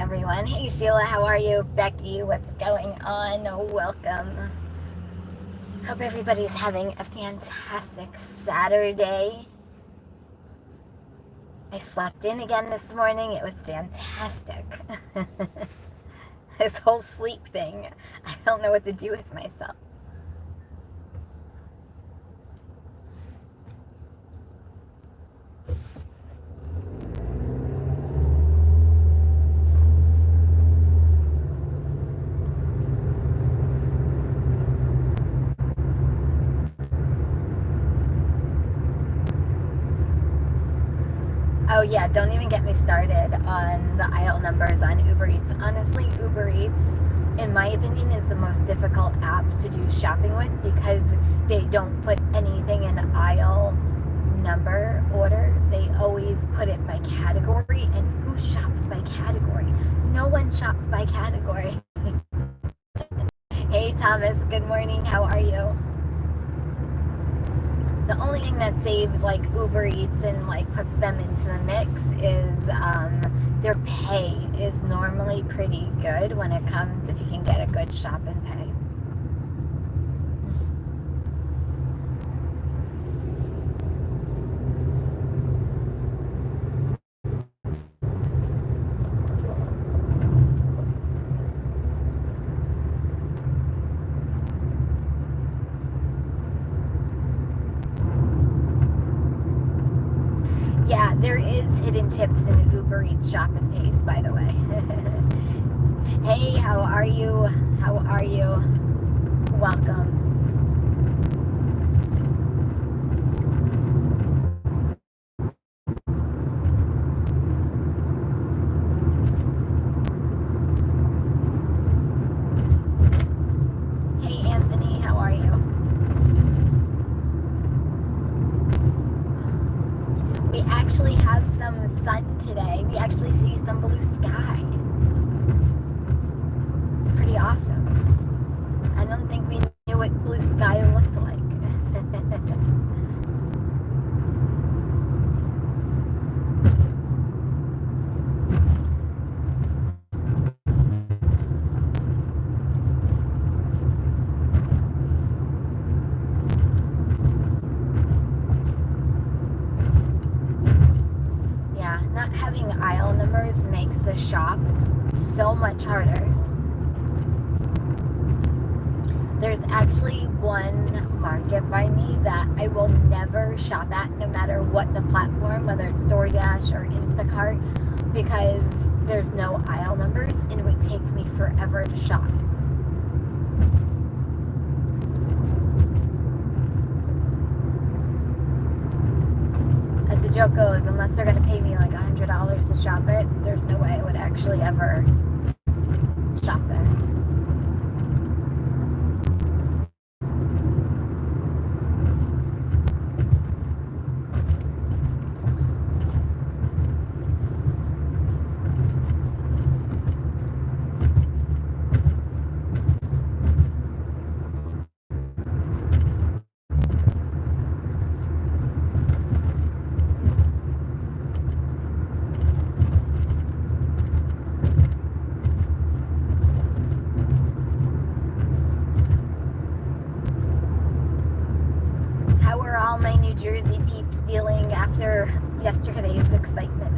everyone. Hey Sheila, how are you? Becky, what's going on? Welcome. Hope everybody's having a fantastic Saturday. I slept in again this morning. It was fantastic. This whole sleep thing, I don't know what to do with myself. Oh yeah, don't even get me started on the aisle numbers on Uber Eats. Honestly, Uber Eats, in my opinion, is the most difficult app to do shopping with because they don't put anything in aisle number order. They always put it by category, and who shops by category? No one shops by category. Hey Thomas, good morning, how are you? The only thing that saves like Uber Eats and like puts them into the mix is their pay is normally pretty good when it comes if you can get a good shop and pay. Yeah, there is hidden tips in Uber Eats shop and pays, by the way. Hey, how are you? How are you? Welcome. Hey, Anthony, how are you? We actually have some sun today. We actually see some blue sky. It's pretty awesome. I don't think we knew what blue sky looked like. Yeah, not having aisle numbers makes the shop so much harder. There's actually one market by me that I will never shop at, no matter what the platform, whether it's DoorDash or Instacart, because there's no aisle numbers and it would take me forever to shop. As the joke goes, unless they're going to pay me like $100 to shop it, there's no way I would actually ever shop there. All my New Jersey peeps dealing after yesterday's excitement.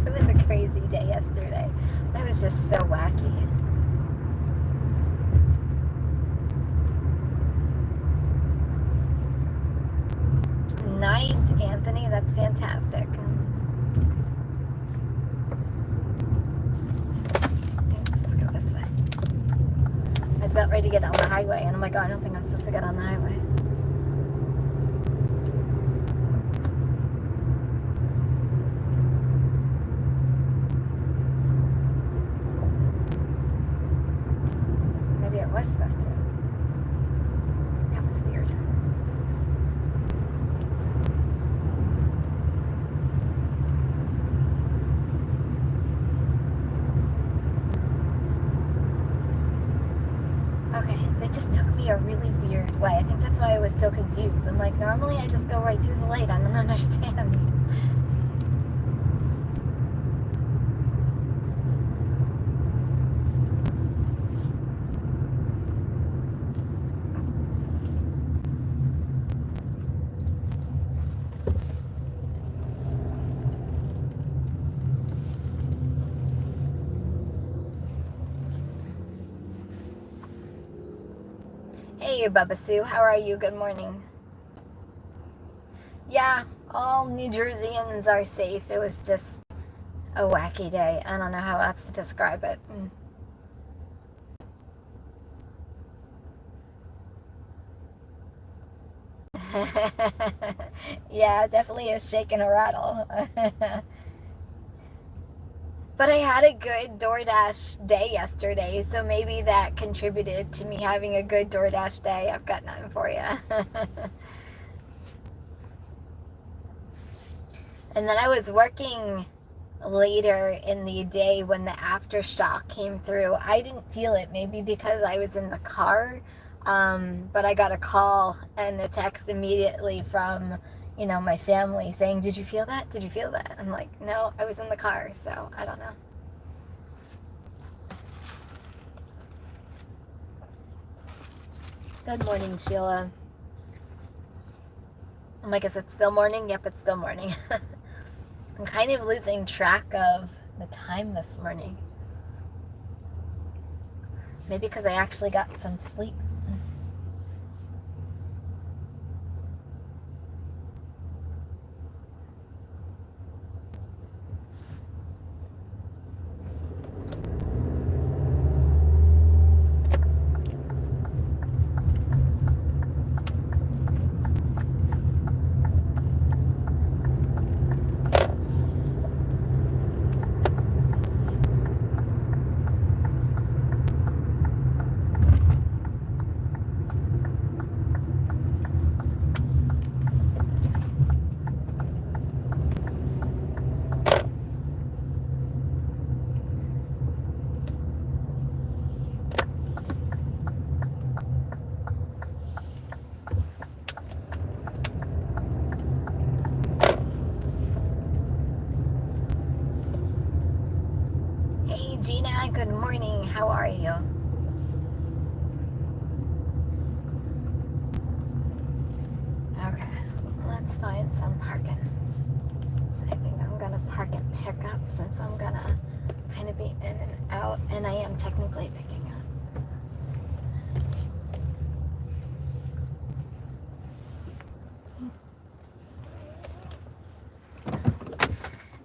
It was a crazy day yesterday. It was just so wacky. Nice, Anthony. That's fantastic. Let's just go this way. I was about ready to get on the highway, and I'm like, oh, I don't think I'm supposed to get on the highway. Was supposed to. That was weird. Okay, they just took me a really weird way. I think that's why I was so confused. I'm like, normally I just go right through the light. I don't understand. Hey, Bubba Sue, how are you? Good morning. Yeah, all New Jerseyans are safe. It was just a wacky day. I don't know how else to describe it. Yeah, definitely a shake and a rattle. But I had a good DoorDash day yesterday, so maybe that contributed to me having a good DoorDash day. I've got nothing for you. And then I was working later in the day when the aftershock came through. I didn't feel it, maybe because I was in the car. But I got a call and a text immediately from, my family saying, "Did you feel that? Did you feel that?" I'm like, "No, I was in the car, so I don't know." Good morning, Sheila. I'm like, "Is it still morning?" Yep, it's still morning. I'm kind of losing track of the time this morning. Maybe because I actually got some sleep. Hey, Gina, good morning. How are you? Okay, let's find some parking. So I think I'm gonna park and pick up since I'm gonna kind of be in and out, and I am technically picking up.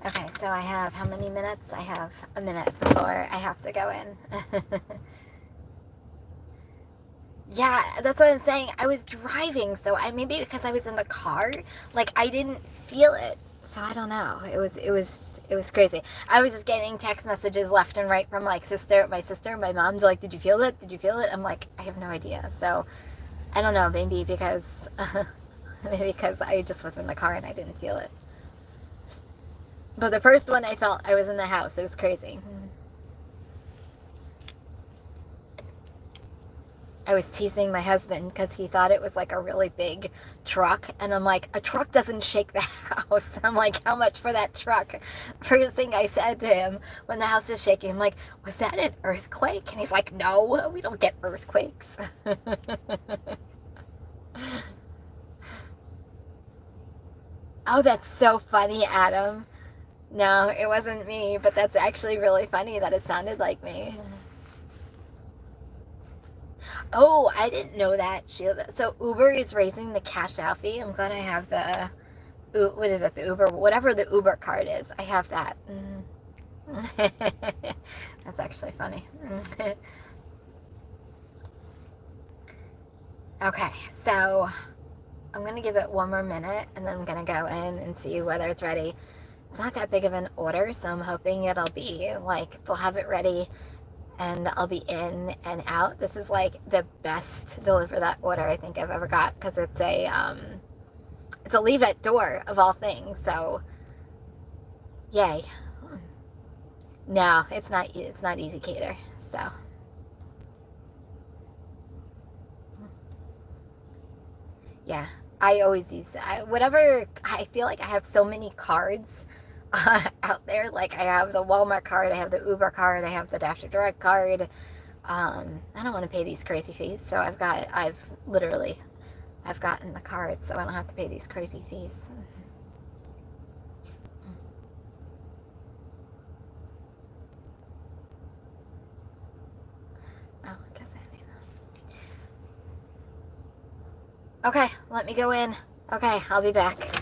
Okay, so I have how many minutes? I have a minute before I have to go in. Yeah, that's what I'm saying. I was driving, so maybe because I was in the car, like I didn't feel it. So I don't know. It was crazy. I was just getting text messages left and right from like my sister, my mom's like, "Did you feel it? Did you feel it?" I'm like, I have no idea. So I don't know. Maybe because maybe because I just was in the car and I didn't feel it. But the first one I felt, I was in the house. It was crazy. I was teasing my husband because he thought it was like a really big truck. And I'm like, a truck doesn't shake the house. I'm like, how much for that truck? First thing I said to him when the house is shaking, I'm like, was that an earthquake? And he's like, no, we don't get earthquakes. Oh, that's so funny, Adam. No, it wasn't me, but that's actually really funny that it sounded like me. Oh, I didn't know that, Sheila. So Uber is raising the cash out fee. I'm glad I have what is it, the Uber, whatever the Uber card is. I have that. That's actually funny. Okay, so I'm going to give it one more minute and then I'm going to go in and see whether it's ready. It's not that big of an order, so I'm hoping it'll be like they'll have it ready and I'll be in and out. This is like the best deliver that order I think I've ever got because it's a leave at door of all things. So, yay. No, it's not. It's not Easy Cater. So, yeah, I always use that. Whatever. I feel like I have so many cards out there. Like I have the Walmart card, I have the Uber card, I have the Dasher Direct card. I don't want to pay these crazy fees, so I've gotten the card, so I don't have to pay these crazy fees. Oh, I guess I need. Okay, let me go in. Okay, I'll be back.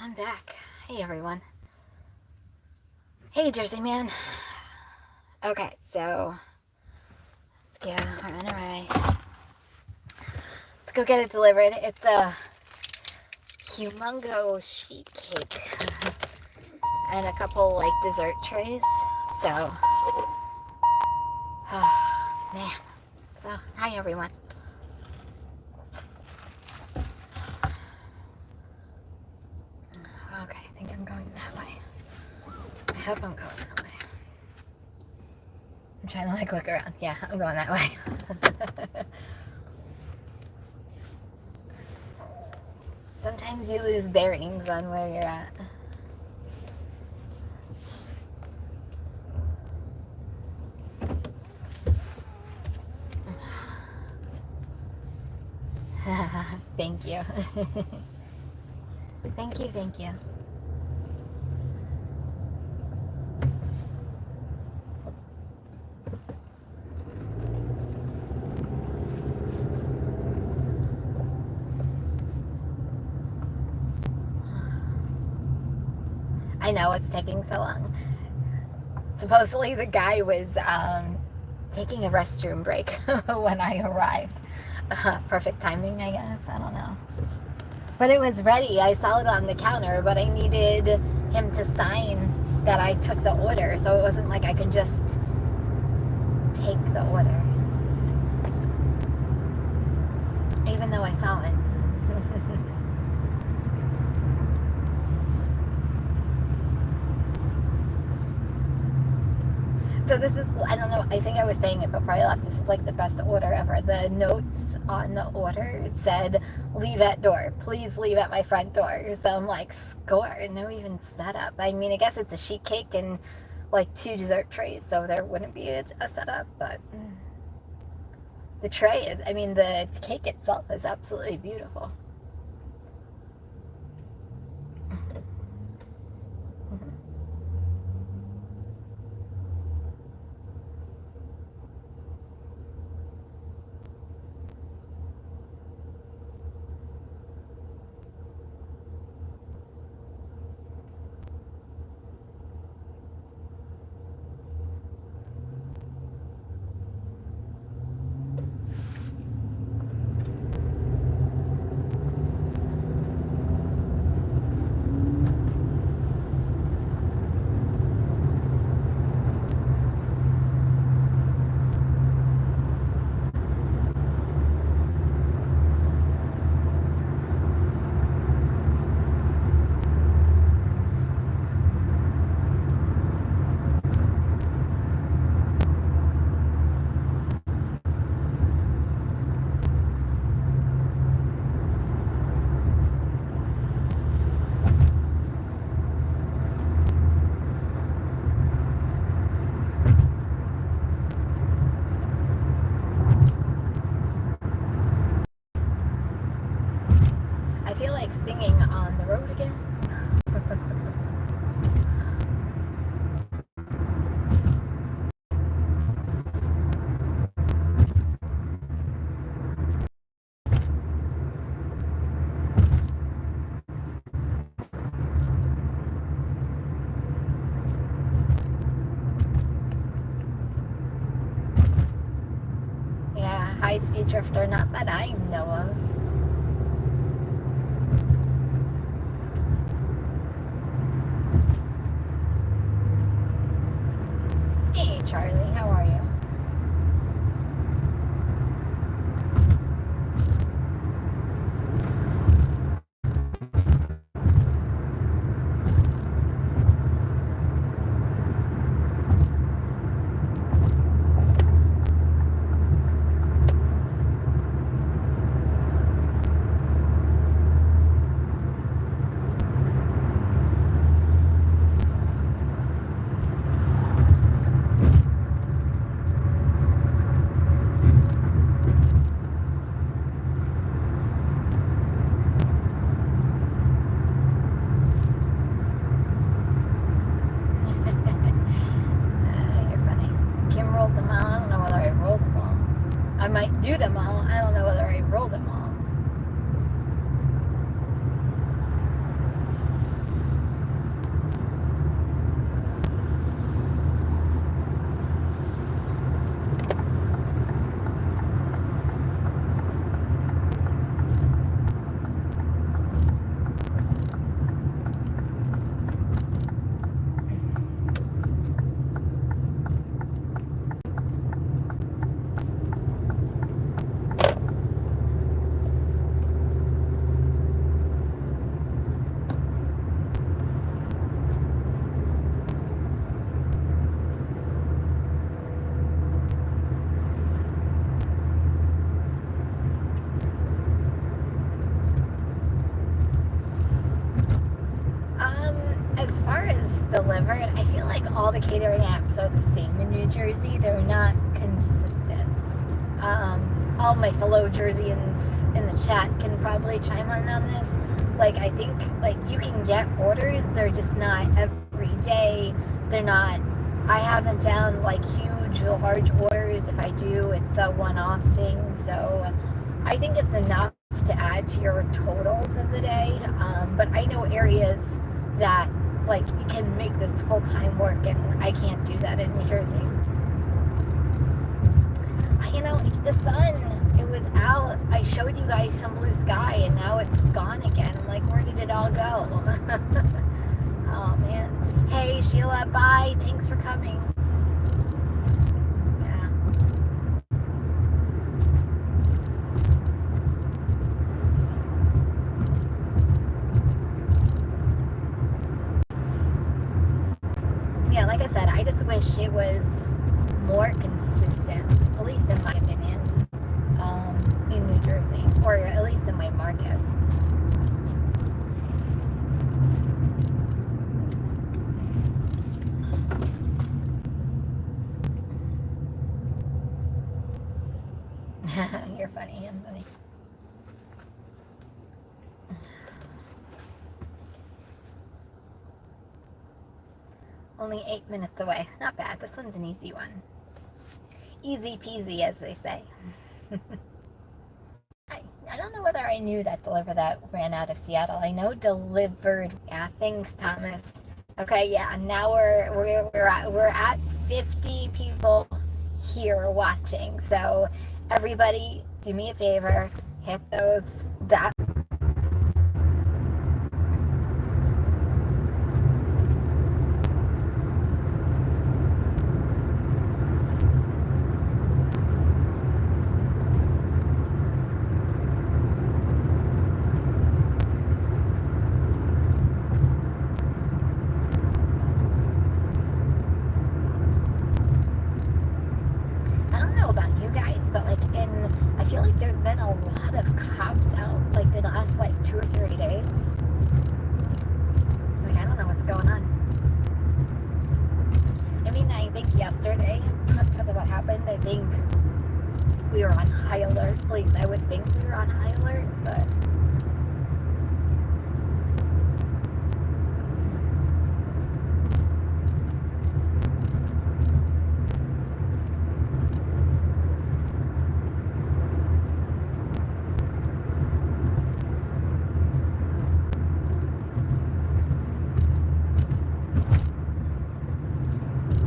I'm back. Hey, everyone. Hey, Jersey man. Okay, so let's go run away. Let's go get it delivered. It's a humongo sheet cake and a couple like dessert trays. So, oh, man. So, hi, everyone. Okay, I think I'm going that way. I hope I'm going that way. I'm trying to like look around. Yeah, I'm going that way. Sometimes you lose bearings on where you're at. Thank you. Thank you, thank you. I know it's taking so long. Supposedly the guy was taking a restroom break when I arrived. Perfect timing, I guess. I don't know. But it was ready. I saw it on the counter, but I needed him to sign that I took the order, so it wasn't like I could just take the order. Even though I saw it. So this is, I don't know, I think I was saying it before I left, this is like the best order ever. The notes on the order said, leave at door. Please leave at my front door. So I'm like, score, no even setup. I mean, I guess it's a sheet cake and like 2 dessert trays, so there wouldn't be a setup, but the tray is, I mean, the cake itself is absolutely beautiful. I feel like singing on the road again. Yeah, high-speed drifter, not that I know of. Hey, Charlie, how are you? You're funny. Kim rolled them all. I don't know whether I rolled them all. I might do them all. I don't know whether I roll them all. delivered. I feel like all the catering apps are the same in New Jersey. They're not consistent. All my fellow Jerseyans in the chat can probably chime in on this. Like, I think, like, you can get orders, they're just not every day. They're not, I haven't found, like, huge, large orders. If I do, it's a one-off thing. So I think it's enough to add to your totals of the day. But I know areas that, like, you can make this full-time work, and I can't do that in New Jersey. You know, the sun, it was out. I showed you guys some blue sky, and now it's gone again. I'm like, where did it all go? Oh, man. Hey, Sheila, bye. Thanks for coming. Yeah, like I said, I just wish it was more consistent, at least in my opinion, in New Jersey, or at least in my market. You're funny, Anthony. Only 8 minutes away. Not bad. This one's an easy one. Easy peasy, as they say. I don't know whether I knew that Deliver That ran out of Seattle. I know Delivered. Yeah, thanks, Thomas. Okay, yeah. Now we're at 50 people here watching. So everybody, do me a favor, hit that. I feel like there's been a lot of cops out, like, the last, like, 2 or 3 days. Like, I don't know what's going on. I mean, I think yesterday, because of what happened, I think we were on high alert. At least I would think we were on high alert, but...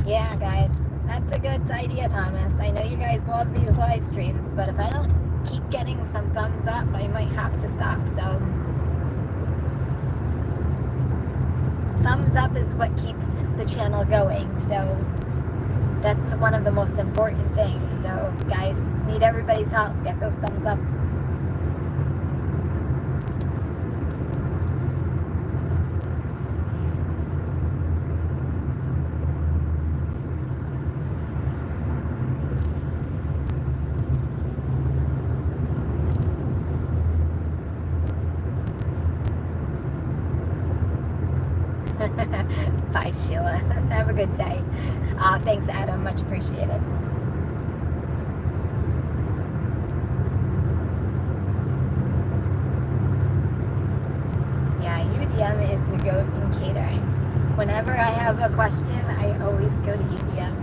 Yeah, guys, that's a good idea, Thomas. I know you guys love these live streams, but if I don't keep getting some thumbs up, I might have to stop. So, thumbs up is what keeps the channel going. So, that's one of the most important things. So, guys, need everybody's help. Get those thumbs up. Bye, Sheila. Have a good day. Thanks, Adam. Much appreciated. Yeah, UDM is the goat in catering. Whenever I have a question, I always go to UDM.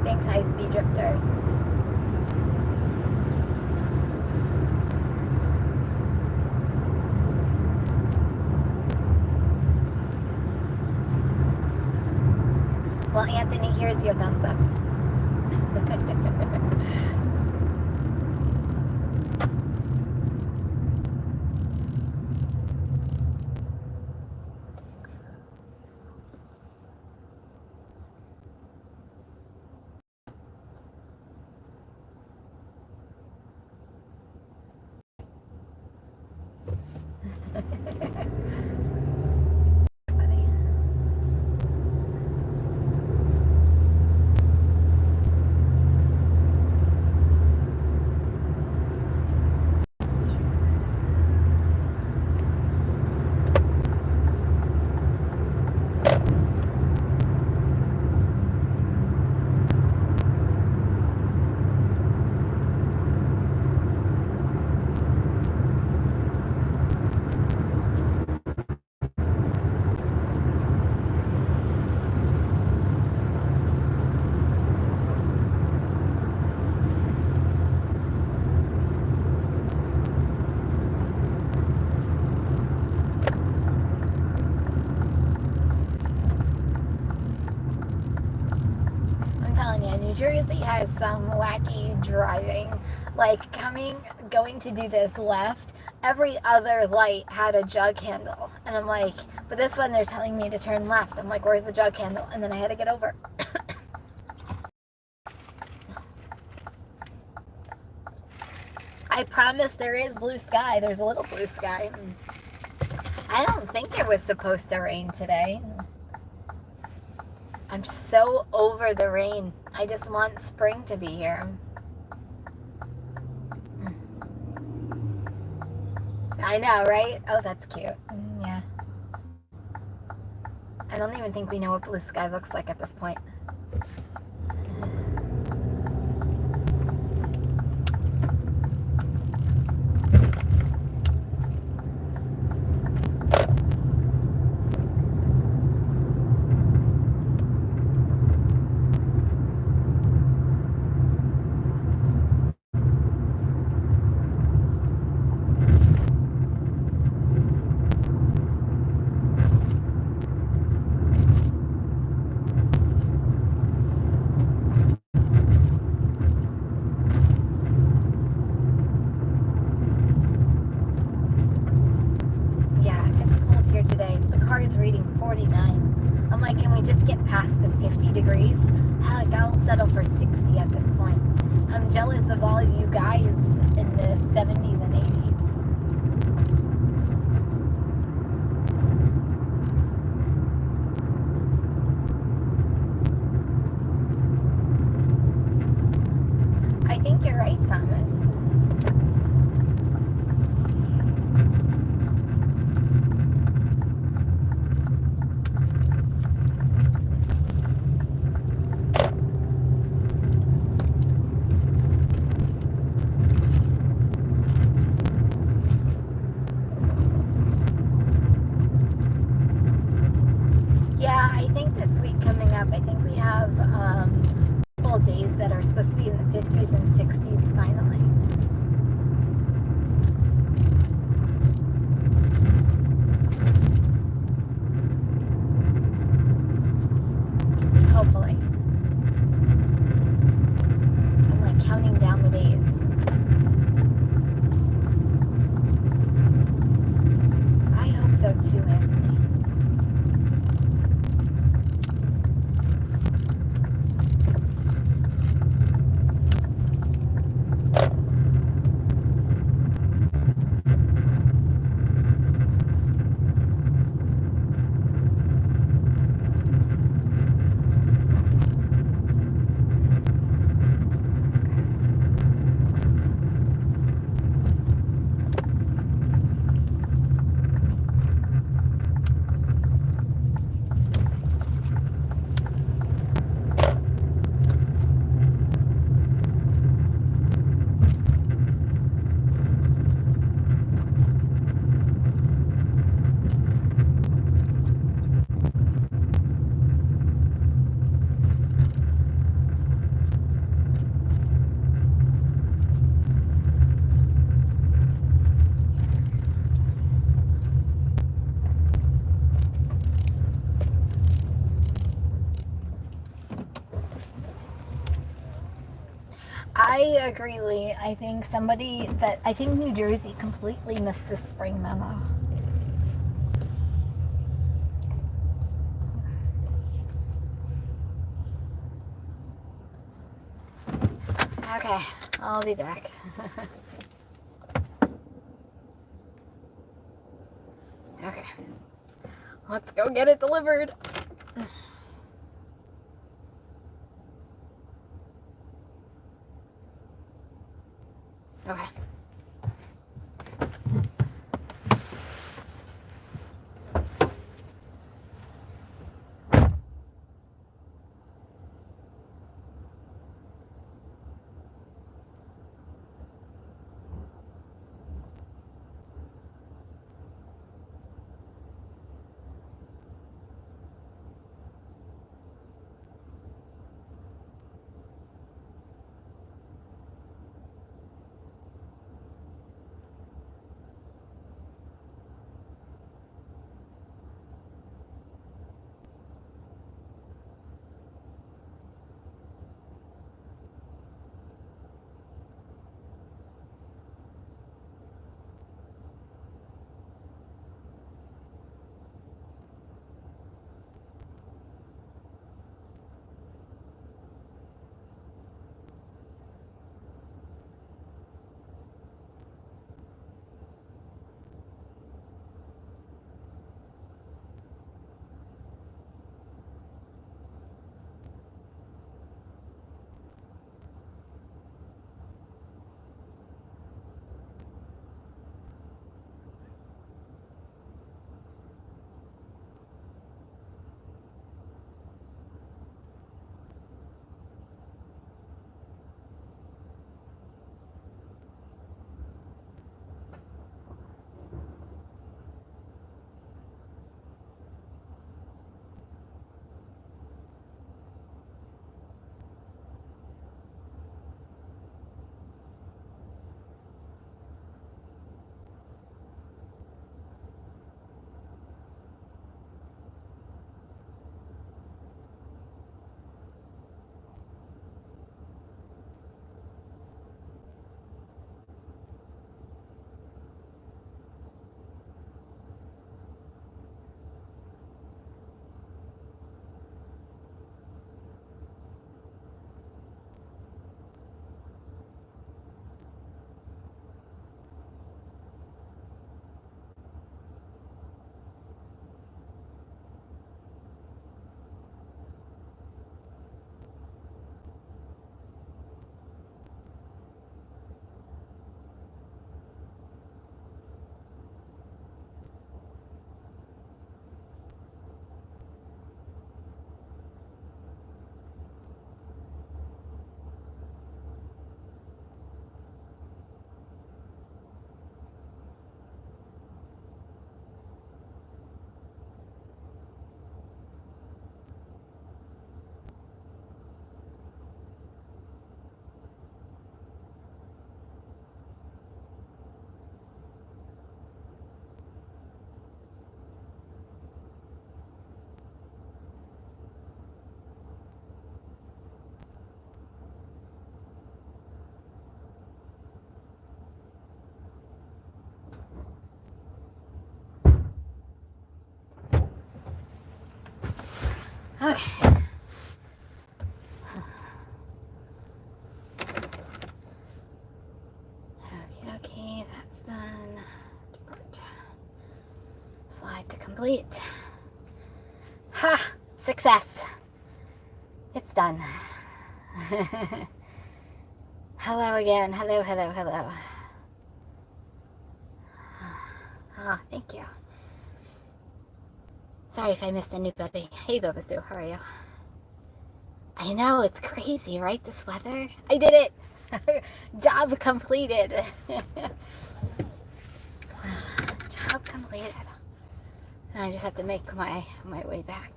Thanks, High Speed Drifter. Well, Anthony, here's your thumbs up. has some wacky driving. Like going to do this left, every other light had a jug handle. And I'm like, but this one they're telling me to turn left. I'm like, where's the jug handle? And then I had to get over. I promise there is blue sky. There's a little blue sky. I don't think it was supposed to rain today. I'm so over the rain. I just want spring to be here. I know, right? Oh, that's cute. Yeah. I don't even think we know what blue sky looks like at this point. Is reading 49. I'm like, can we just get past the 50 degrees? Heck, I'll settle for 60 at this point. I'm jealous of all of you guys in the 70s and 80s. I think you're right, Thomas. Yeah, I think this week coming up, I think we have a couple of days that are supposed to be in the 50s and 60s finally. Hopefully. I'm like counting down the days. I hope so too, Anthony. I agree, Lee. I think I think New Jersey completely missed the spring memo. Okay, I'll be back. Okay, let's go get it delivered. Okay. Project complete. Ha! Success! It's done. Hello again. Hello, hello, hello. Oh, thank you. Sorry if I missed anybody. Hey, Babasoo, how are you? I know, it's crazy, right? This weather. I did it! Job completed. Job completed. And I just have to make my way back.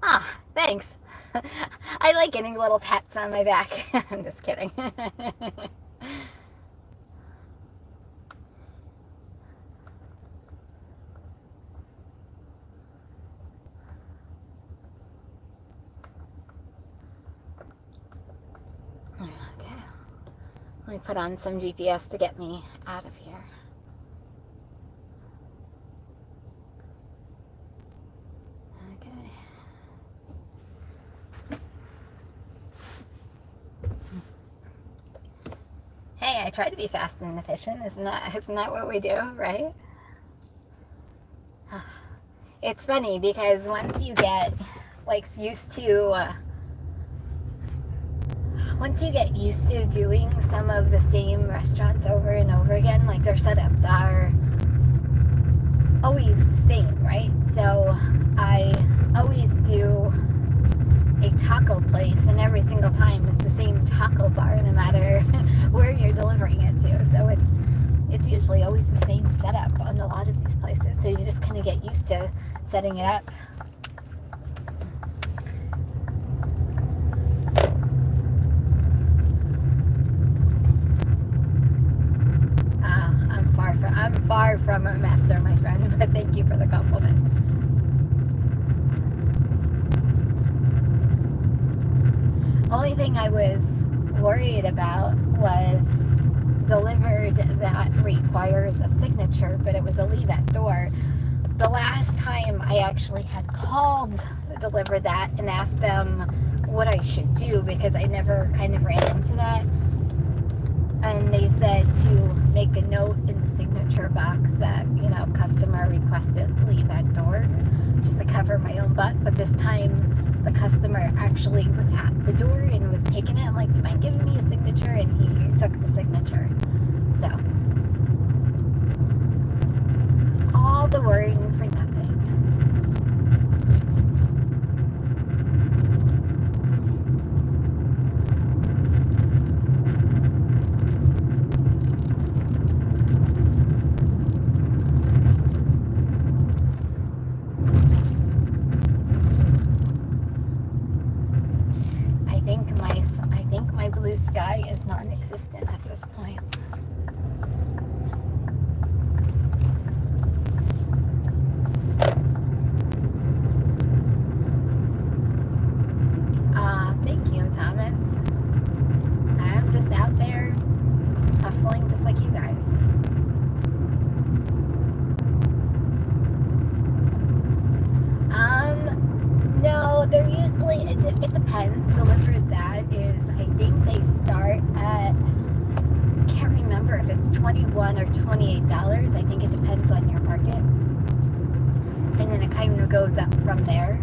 Ah, thanks. I like getting little pats on my back. I'm just kidding. Okay. Let me put on some GPS to get me out of here. Okay. Hey, I try to be fast and efficient. Isn't that what we do, right? It's funny because once you get used to doing some of the same restaurants over and over again, like their setups are always the same, right? So I always do a taco place, and every single time it's the same taco bar, no matter where you're delivering it to. So it's usually always the same setup on a lot of these places. So you just kind of get used to setting it up. I'm far from a master, my friend, but thank you for the compliment. Only thing I was worried about was delivered that requires a signature, but it was a leave at door. The last time I actually had called delivered that and asked them what I should do, because I never kind of ran into that. And they said to make a note in the signature box that, customer requested leave at door, just to cover my own butt. But this time the customer actually was at the door and was taking it. I'm like, do you mind giving me a signature? And he took the signature. So, all the worrying for nothing. I think my blue sky is non-existent at this point. Thank you, Thomas. I'm just out there hustling just like you guys. No, they're usually, it depends. Delivered that is, I think they start at, I can't remember if it's $21 or $28. I think it depends on your market. And then it kind of goes up from there.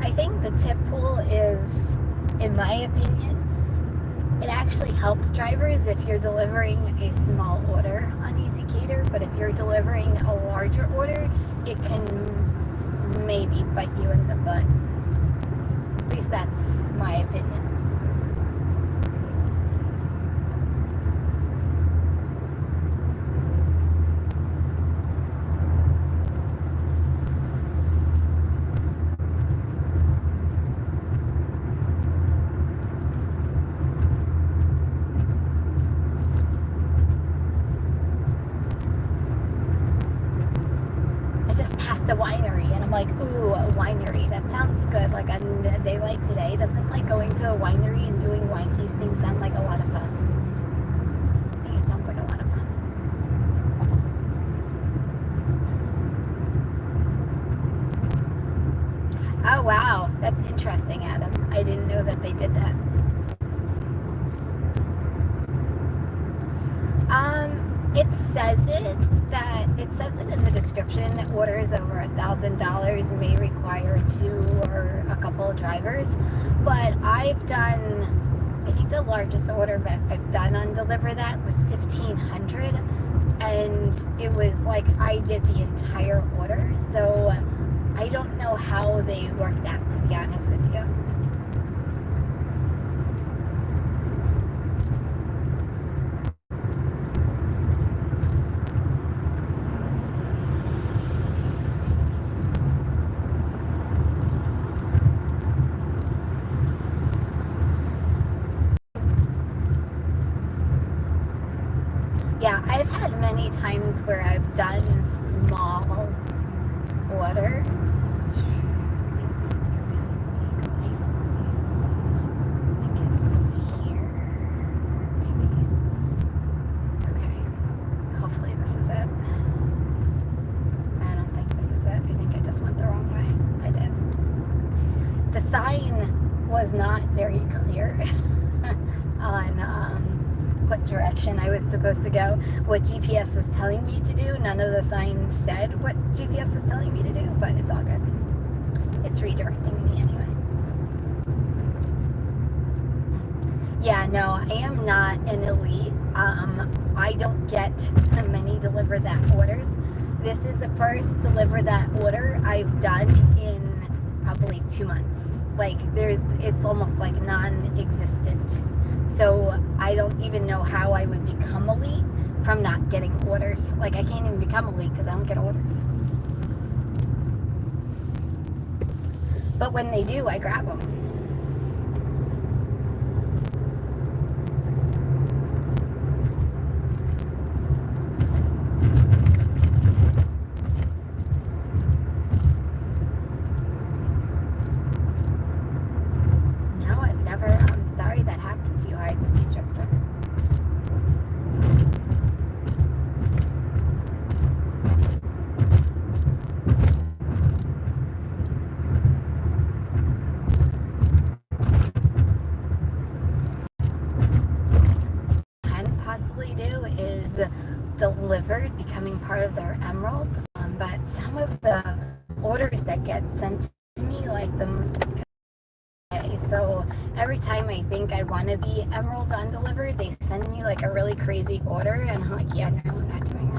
I think the tip pool is, in my opinion, it actually helps drivers if you're delivering a small order on Easy Cater, but if you're delivering a larger order, it can maybe bite you in the butt. At least that's my opinion. The winery, and I'm like, ooh, a winery, that sounds good. Like on a day like today, doesn't like going to a winery and doing wine tasting sound like a lot of fun? I think it sounds like a lot of fun. Oh wow, that's interesting, Adam. I didn't know that they did that. It says it in the description that orders over $1,000 may require 2 or a couple of drivers. But I think the largest order that I've done on Deliver That was 1,500, and it was like I did the entire order. So I don't know how they work that, to be honest with you. Yeah, I've had many times where I've done small orders. I think it's here. Maybe. Okay. Hopefully this is it. I don't think this is it. I think I just went the wrong way. I did. The sign was not very clear on what direction I was supposed to go, what GPS was telling me to do. None of the signs said what GPS was telling me to do, but it's all good. It's redirecting me anyway. Yeah, no, I am not an elite. I don't get many Deliver That orders. This is the first Deliver That order I've done in probably 2 months. Like it's almost like non-existent. So I don't even know how I would become elite from not getting orders. Like I can't even become elite because I don't get orders. But when they do, I grab them. No, I've never. I'm sorry that happened to you. I had speech after. Can possibly do is Delivered becoming part of their Emerald, but some of the orders that get sent to me, like so every time I think I want to be Emerald on Delivered, they send me like a really crazy order, and I'm like, yeah, no, I'm not doing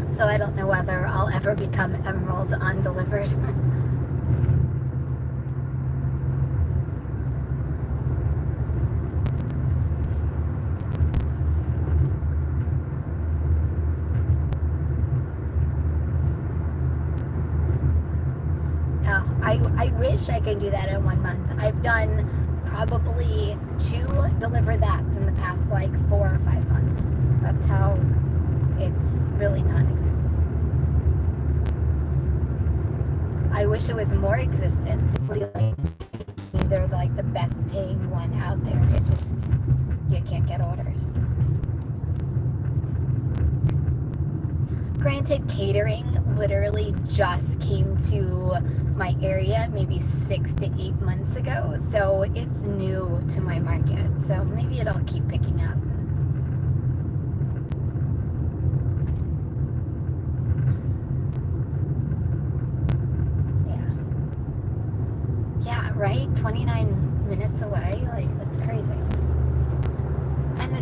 that. So I don't know whether I'll ever become Emerald on Delivered. I wish I could do that in 1 month. I've done probably 2 Deliver That's in the past like 4 or 5 months. That's how it's really non-existent. I wish it was more existent. Like, they're like the best paying one out there. It's just, you can't get orders. Granted, catering literally just came to my area maybe 6 to 8 months ago, so it's new to my market, so maybe it'll keep picking up. Yeah, right? 29 minutes away, like that's crazy.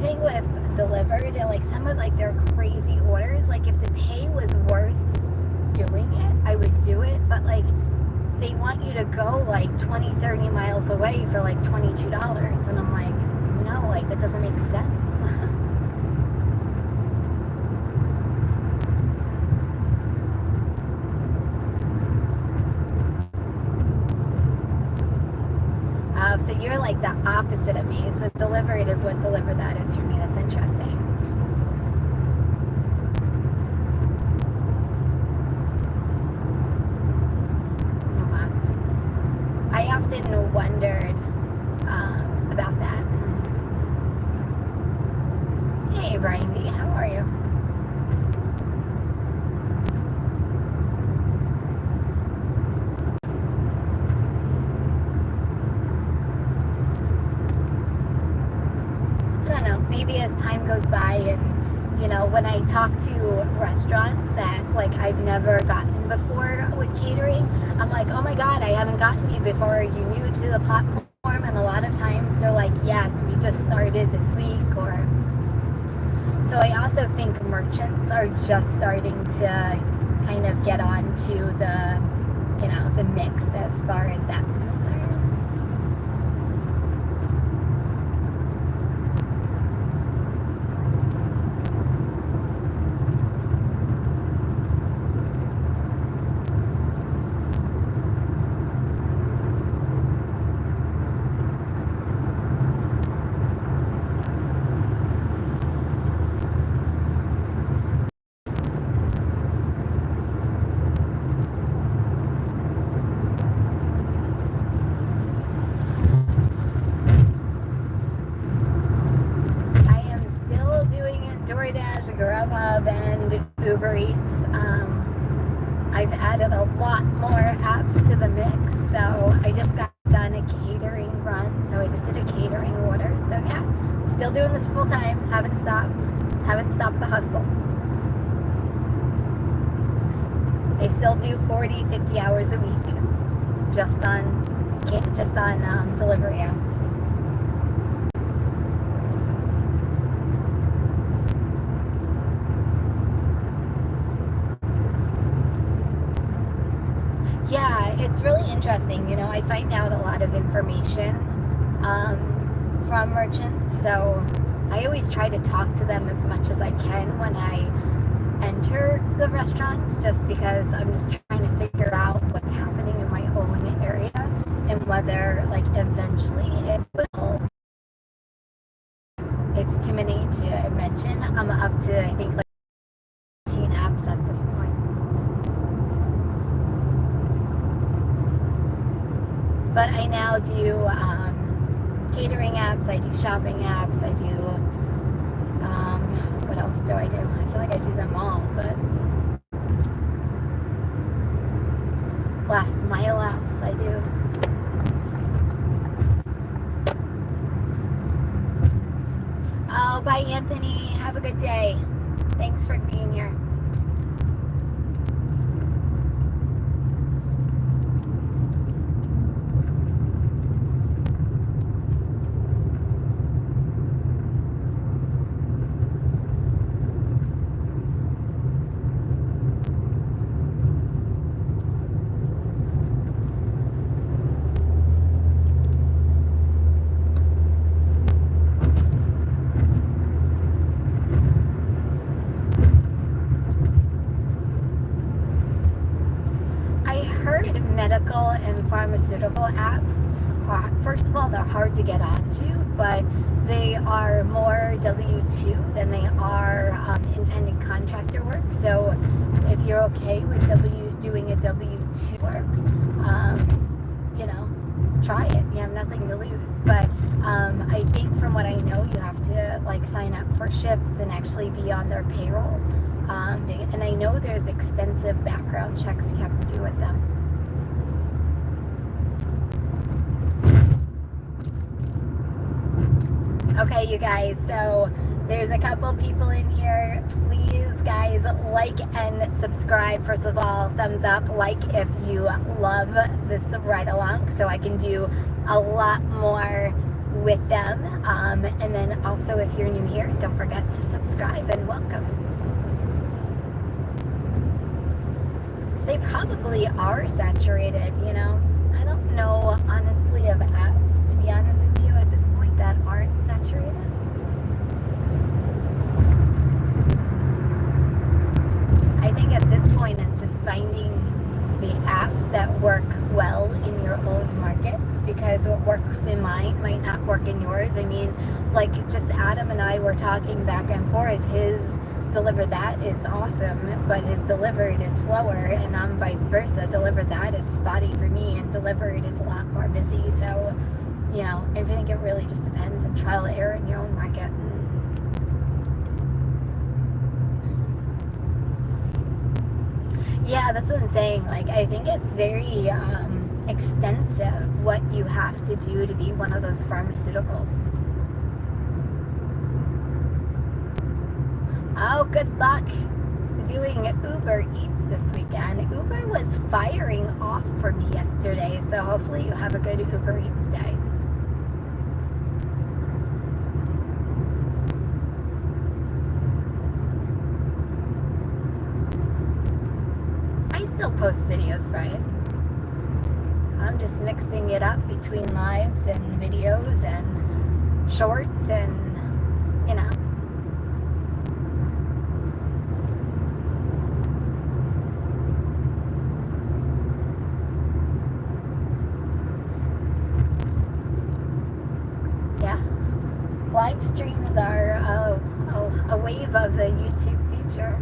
think with delivered, like some of like their crazy orders, like if the pay was worth doing it, I would do it, but like they want you to go like 20-30 miles away for like $22, and I'm like, no, like that doesn't make sense. So you're like the opposite of me. So delivered is what deliver that is for me. That's interesting. I often wondered about that. Hey, Brian B, how are you? I don't know, maybe as time goes by and, you know, when I talk to restaurants that, like, I've never gotten before with catering, I'm like, oh my God, I haven't gotten you before. Are you new to the platform? And a lot of times they're like, yes, we just started this week. Or so I also think merchants are just starting to kind of get onto the, you know, the mix as far as that's concerned. DoorDash, Grubhub, and Uber Eats. I've added a lot more apps to the mix, so I just got done a catering run, so I just did a catering order. So yeah, still doing this full time, haven't stopped the hustle. I still do 40, 50 hours a week just on delivery apps. Yeah, it's really interesting. You know, I find out a lot of information from merchants, so I always try to talk to them as much as I can when I enter the restaurants, just because I'm just trying to figure out what's happening in my own area and whether, like, eventually it will. It's too many to mention. I'm up to, I think, like 15 apps at this point. But I now do catering apps, I do shopping apps, I do, what else do I do? I feel like I do them all, but last mile apps I do. Oh, bye Anthony, have a good day. Thanks for being here. Medical and pharmaceutical apps are, first of all, they're hard to get onto, but they are more W-2 than they are intended contractor work. So if you're okay with doing a W-2 work, you know, try it. You have nothing to lose. But I think from what I know, you have to like sign up for shifts and actually be on their payroll. And I know there's extensive background checks you have to do with them. Okay, you guys, so there's a couple people in here. Please, guys, like and subscribe. First of all, thumbs up, like if you love this ride along, so I can do a lot more with them. And then also, if you're new here, don't forget to subscribe and welcome. They probably are saturated, you know. I don't know, honestly, of apps, to be honest with you, at this point that aren't saturated. I think at this point it's just finding the apps that work well in your own markets, because what works in mine might not work in yours. I mean, like, just Adam and I were talking back and forth. His deliver that is awesome, but his delivered is slower, and I'm vice versa. Deliver that is spotty for me, and delivered is a lot more busy. So, you know, I think it really just depends on trial and error in your own market. Yeah, that's what I'm saying. Like, I think it's very extensive what you have to do to be one of those pharmaceuticals. Oh, good luck doing Uber Eats this weekend. Uber was firing off for me yesterday, so hopefully you have a good Uber Eats day. I still post videos, Brian. I'm just mixing it up between lives and videos and shorts and, you know. Live streams are a wave of the YouTube future.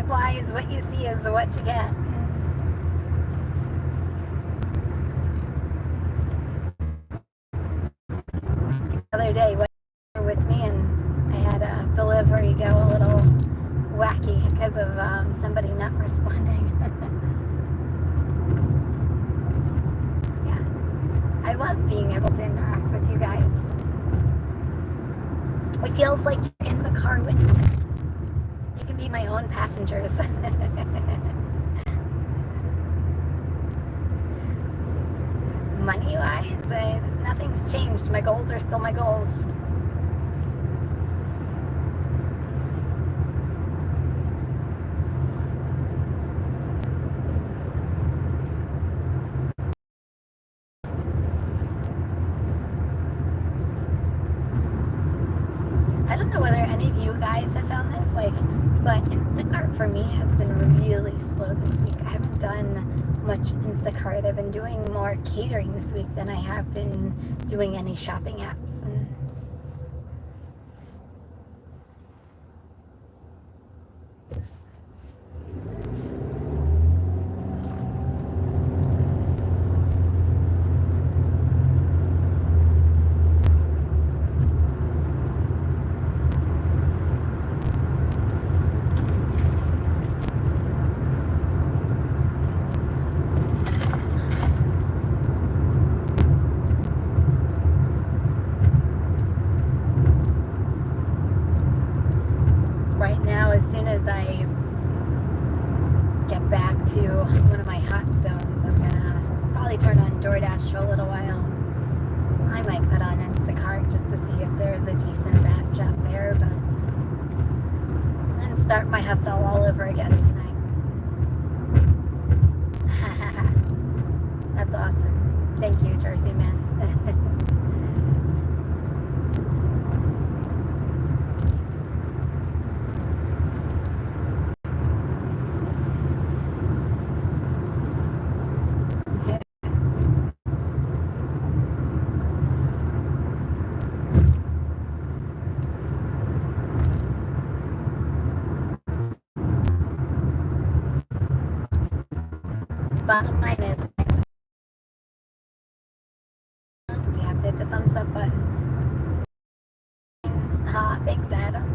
Why is what you see is what you get. The other day, when you were with me, and I had a delivery go a little wacky because of somebody not responding. Yeah, I love being able to interact with you guys. It feels like you're in the car with me. You can be my own passengers. Money-wise, nothing's changed. My goals are still my goals. I don't know whether any of you guys have found this, but Instacart for me has been really slow this week. I haven't done much Instacart. I've been doing more catering this week than I have been doing any shopping apps. Right now, as soon as I get back to one of my hot zones, I'm gonna probably turn on DoorDash for a little while. I might put on Instacart just to see if there's a decent batch out there, but then start my hustle all over again tonight. That's awesome. Thank you, Jersey man. bottom line is you have to hit the thumbs up button. Thanks, Adam.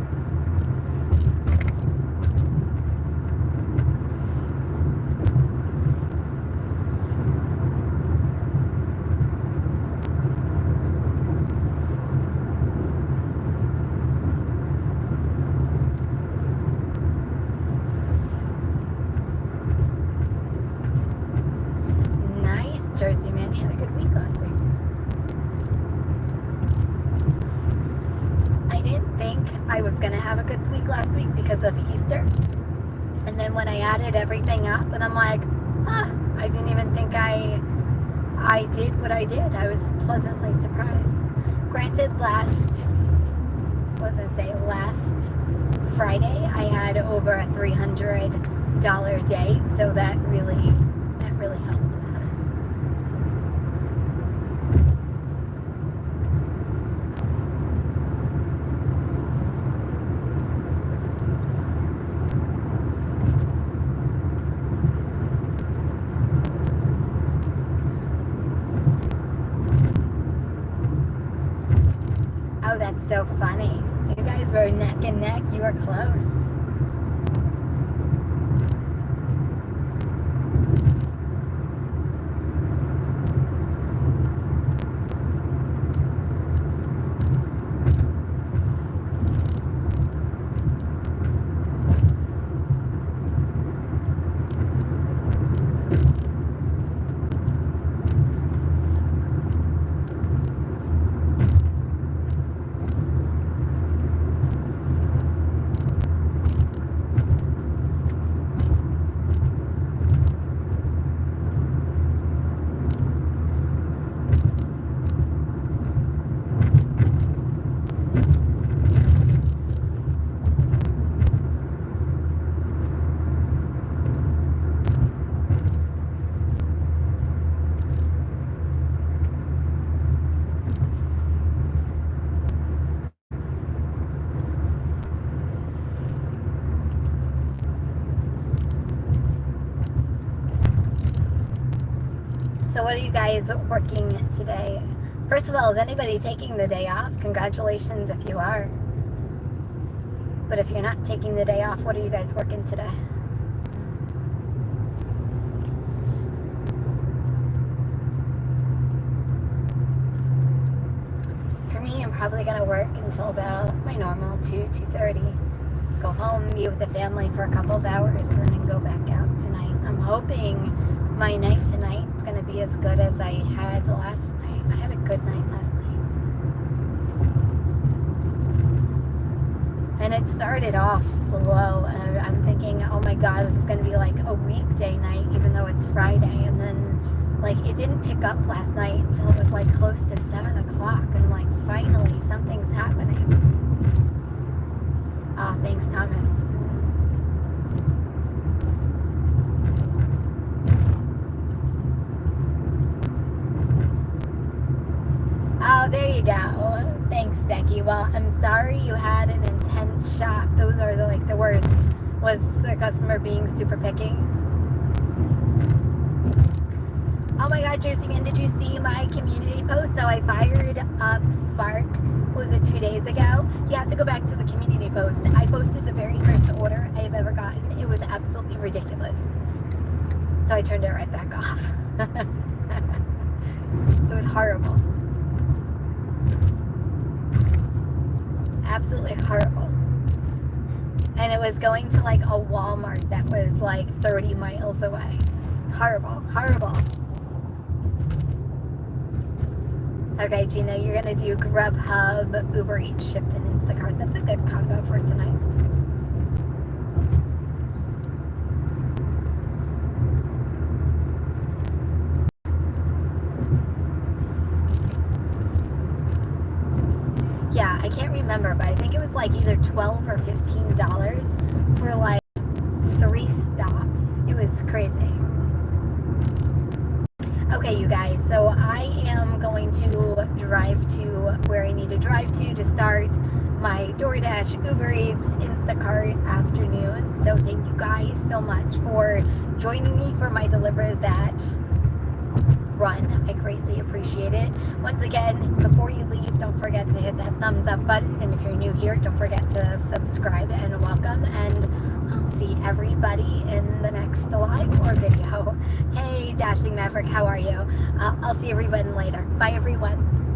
Jersey man, you had a good week last week. I didn't think I was gonna have a good week last week because of Easter. And then when I added everything up, and I'm like, I didn't even think I did what I did. I was pleasantly surprised. Granted, last Friday, I had over a $300 day, so that really helped. Oh, that's so funny. You guys were neck and neck. You were close. So what are you guys working today? First of all, is anybody taking the day off? Congratulations if you are. But if you're not taking the day off, what are you guys working today? For me, I'm probably going to work until about my normal 2:30. Go home, be with the family for a couple of hours, and then go back out tonight. I'm hoping my night tonight is going to be as good as I had last night. I had a good night last night. And it started off slow. I'm thinking, oh my God, this is going to be like a weekday night, even though it's Friday. And then, like, it didn't pick up last night until it was like close to 7 o'clock. And like, finally, something's happening. Thanks, Thomas. Oh, there you go. Thanks, Becky. Well, I'm sorry you had an intense shop. Those are the worst. Was the customer being super picky? Oh my God, Jersey Man, did you see my community post? So I fired up Spark, was it 2 days ago? You have to go back to the community post. I posted the very first order I have ever gotten. It was absolutely ridiculous. So I turned it right back off. It was horrible. Absolutely horrible. And it was going to like a Walmart that was like 30 miles away. Horrible, horrible. Okay, Gina, you're gonna do Grubhub, Uber Eats, Shipt, and Instacart. That's a good combo for tonight. Yeah, I can't remember, but I think it was like either $12 or $15 for like 3 stops. It was crazy. Okay, you guys, so I am going to drive to where I need to drive to start my DoorDash, Uber Eats, Instacart afternoon. So thank you guys so much for joining me for my Deliver That run. I greatly appreciate it. Once again, before you leave, don't forget to hit that thumbs up button. And if you're new here, don't forget to subscribe and welcome. And I'll see everybody in the next live or video. Hey, Dashing Maverick, how are you? I'll see everyone later. Bye, everyone.